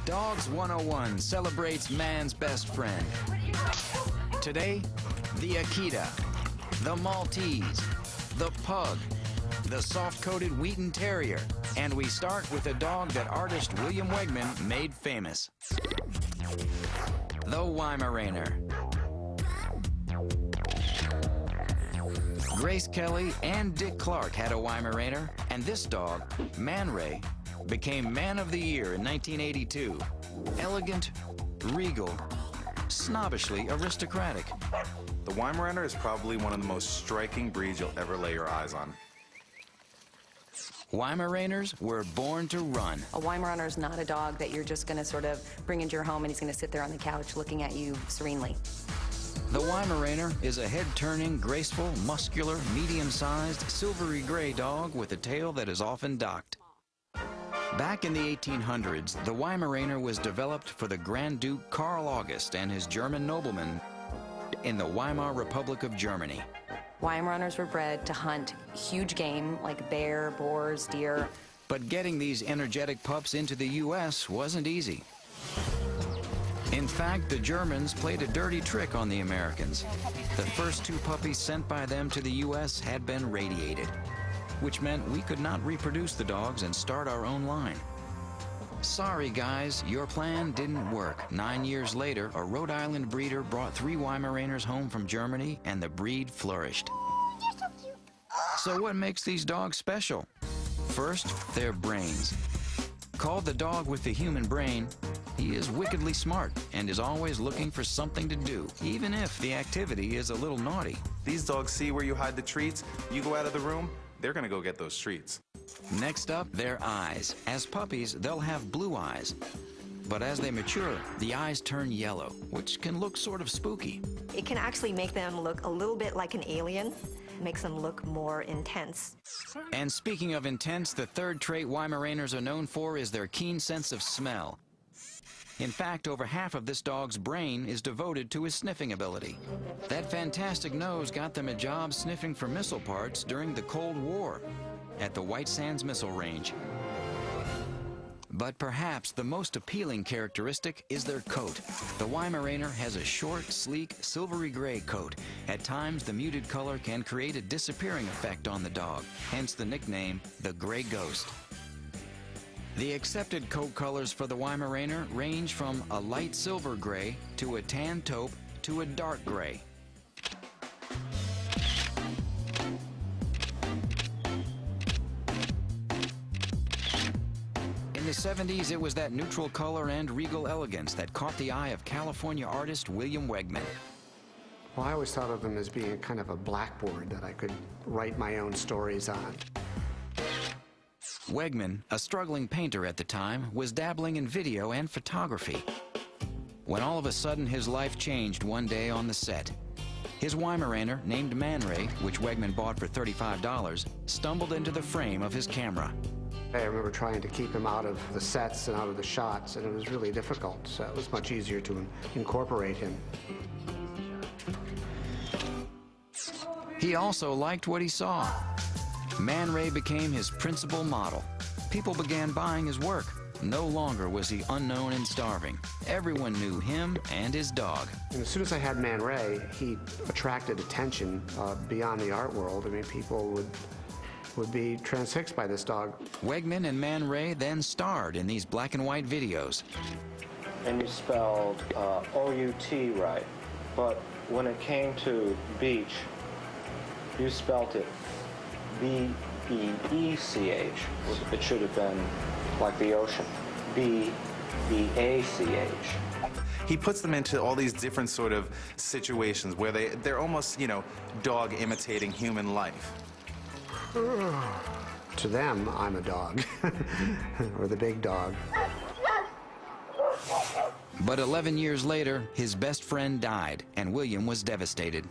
Dogs 101 celebrates man's best friend. Today, the Akita, the Maltese, the Pug, the soft-coated Wheaten Terrier, and we start with a dog that artist William Wegman made famous. The Weimaraner. Grace Kelly and Dick Clark had a Weimaraner, and this dog, Man Ray, became Man of the Year in 1982. Elegant, regal, snobbishly aristocratic. The Weimaraner is probably one of the most striking breeds you'll ever lay your eyes on. Weimaraners were born to run. A Weimaraner is not a dog that you're just going to sort of bring into your home and he's going to sit there on the couch looking at you serenely. The Weimaraner is a head-turning, graceful, muscular, medium-sized, silvery gray dog with a tail that is often docked. Back in the 1800s, the Weimaraner was developed for the Grand Duke Karl August and his German noblemen in the Weimar Republic of Germany. Weimaraners were bred to hunt huge game like bear, boars, deer. But getting these energetic pups into the U.S. wasn't easy. In fact, the Germans played a dirty trick on the Americans. The first 2 puppies sent by them to the U.S. had been radiated, which meant we could not reproduce the dogs and start our own line. Sorry, guys, your plan didn't work. 9 years later, a Rhode Island breeder brought 3 Weimaraners home from Germany, and the breed flourished. You're so cute. So what makes these dogs special? First, their brains. Called the dog with the human brain, he is wickedly smart and is always looking for something to do, even if the activity is a little naughty. These dogs see where you hide the treats. You go out of the room, they're gonna go get those treats. Next up, their eyes. As puppies, they'll have blue eyes. But as they mature, the eyes turn yellow, which can look sort of spooky. It can actually make them look a little bit like an alien. Makes them look more intense. And speaking of intense, the third trait Weimaraners are known for is their keen sense of smell. In fact, over half of this dog's brain is devoted to his sniffing ability. That fantastic nose got them a job sniffing for missile parts during the Cold War at the White Sands Missile Range. But perhaps the most appealing characteristic is their coat. The Weimaraner has a short, sleek, silvery gray coat. At times, the muted color can create a disappearing effect on the dog, hence the nickname, the Gray Ghost. The accepted coat colors for the Weimaraner range from a light silver gray to a tan taupe to a dark gray. In the 70s, it was that neutral color and regal elegance that caught the eye of California artist William Wegman. Well, I always thought of them as being kind of a blackboard that I could write my own stories on. Wegman, a struggling painter at the time, was dabbling in video and photography when all of a sudden his life changed one day on the set. His Weimaraner, named Man Ray, which Wegman bought for $35, stumbled into the frame of his camera. I remember trying to keep him out of the sets and out of the shots, and it was really difficult, so it was much easier to incorporate him. He also liked what he saw. Man Ray became his principal model. People began buying his work. No longer was he unknown and starving. Everyone knew him and his dog. And as soon as I had Man Ray, he attracted attention beyond the art world. I mean, people would be transfixed by this dog. Wegman and Man Ray then starred in these black and white videos. And you spelled O-U-T right, but when it came to beach, you spelled it B-E-E-C-H. It should have been like the ocean, B-E-A-C-H. He puts them into all these different sort of situations where they're almost, you know, dog imitating human life. To them, I'm a dog, or the big dog. But 11 years later, his best friend died, and William was devastated.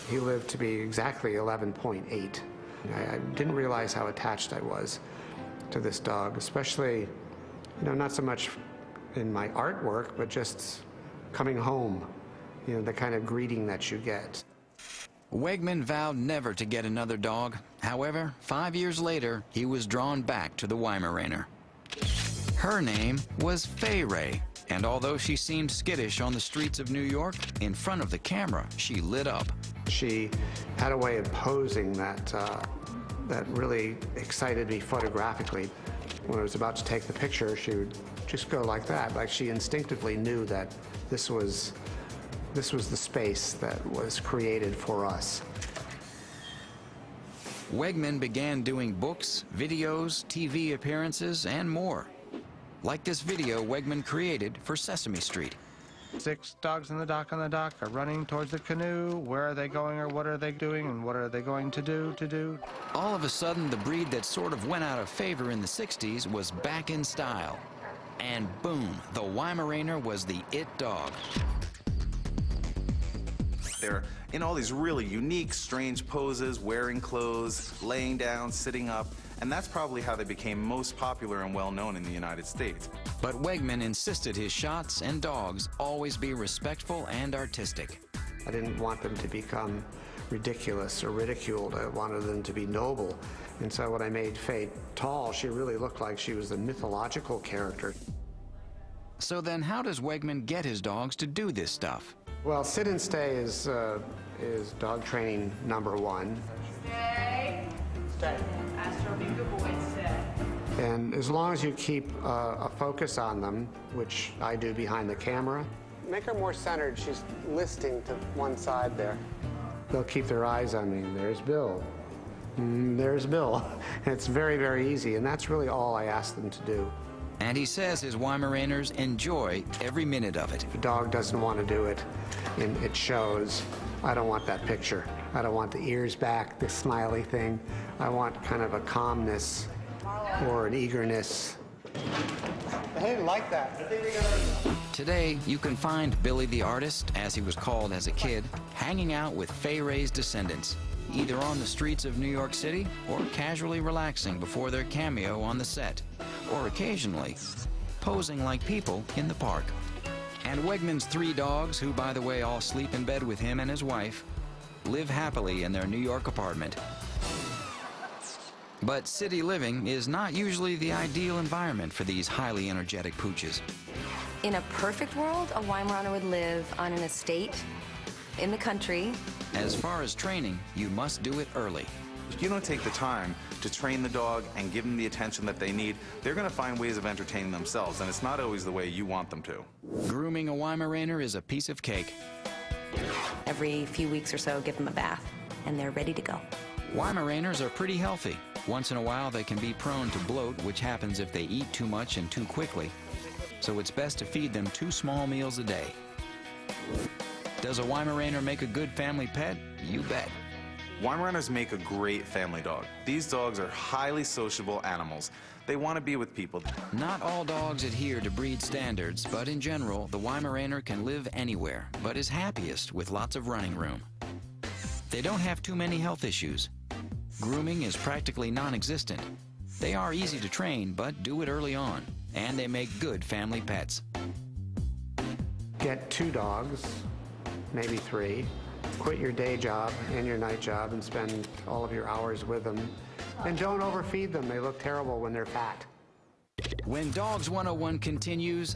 He lived to be exactly 11.8. I didn't realize how attached I was to this dog, especially, you know, not so much in my artwork, but just coming home, you know, the kind of greeting that you get. Wegman vowed never to get another dog. However, 5 years later, he was drawn back to the Weimaraner. Her name was Fay Ray, and although she seemed skittish on the streets of New York, in front of the camera, she lit up. She had a way of posing that really excited me photographically. When I was about to take the picture, she would just go like that, like she instinctively knew that this was the space that was created for us. Wegman began doing books, videos, TV appearances, and more. Like this video Wegman created for Sesame Street. 6 dogs in the dock are running towards the canoe. Where are they going, or what are they doing, and what are they going to do? All of a sudden, the breed that sort of went out of favor in the 60s was back in style. And boom, the Weimaraner was the it dog. They're in all these really unique, strange poses, wearing clothes, laying down, sitting up, and that's probably how they became most popular and well-known in the United States. But Wegman insisted his shots and dogs always be respectful and artistic. I didn't want them to become ridiculous or ridiculed. I wanted them to be noble. And so when I made Fay tall, she really looked like she was a mythological character. So then how does Wegman get his dogs to do this stuff? Well, sit and stay is dog training #1. Stay. Stay. Astro, be a good boy, stay. And as long as you keep a focus on them, which I do behind the camera, make her more centered. She's listing to one side there. They'll keep their eyes on me. There's Bill. There's Bill. And it's very, very easy, and that's really all I ask them to do. And he says his Weimaraners enjoy every minute of it. If a dog doesn't want to do it, and it shows, I don't want that picture. I don't want the ears back, the smiley thing. I want kind of a calmness or an eagerness. I didn't like that. Today, you can find Billy the Artist, as he was called as a kid, hanging out with Fay Ray's descendants, either on the streets of New York City or casually relaxing before their cameo on the set, or occasionally posing like people in the park. And Wegman's 3 dogs, who by the way all sleep in bed with him and his wife, live happily in their New York apartment. But city living is not usually the ideal environment for these highly energetic pooches. In a perfect world, a Weimaraner would live on an estate in the country. As far as training, you must do it early. If you don't take the time to train the dog and give them the attention that they need, they're going to find ways of entertaining themselves, and it's not always the way you want them to. Grooming a Weimaraner is a piece of cake. Every few weeks or so, give them a bath, and they're ready to go. Weimaraners are pretty healthy. Once in a while, they can be prone to bloat, which happens if they eat too much and too quickly. So it's best to feed them 2 small meals a day. Does a Weimaraner make a good family pet? You bet. Weimaraners make a great family dog. These dogs are highly sociable animals. They want to be with people. Not all dogs adhere to breed standards, but in general, the Weimaraner can live anywhere, but is happiest with lots of running room. They don't have too many health issues. Grooming is practically non-existent. They are easy to train, but do it early on, and they make good family pets. Get 2 dogs, maybe 3. Quit your day job and your night job and spend all of your hours with them. And don't overfeed them. They look terrible when they're fat. When Dogs 101 continues,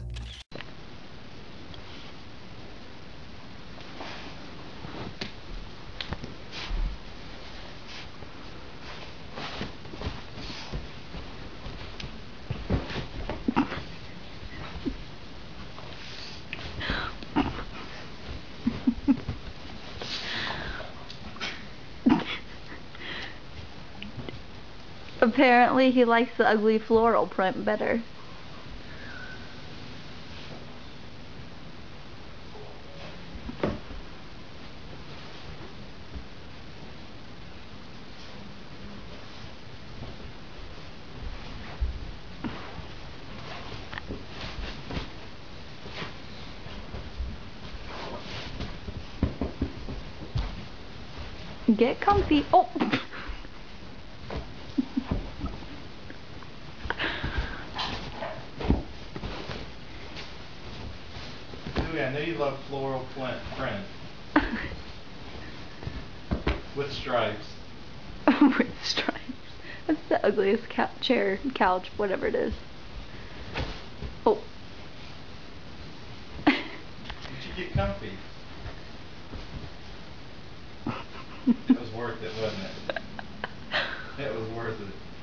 apparently he likes the ugly floral print better. Get comfy. Oh! I know you love floral print. With stripes. With stripes. That's the ugliest couch, whatever it is. comfy. It was worth it, wasn't it? It was worth it.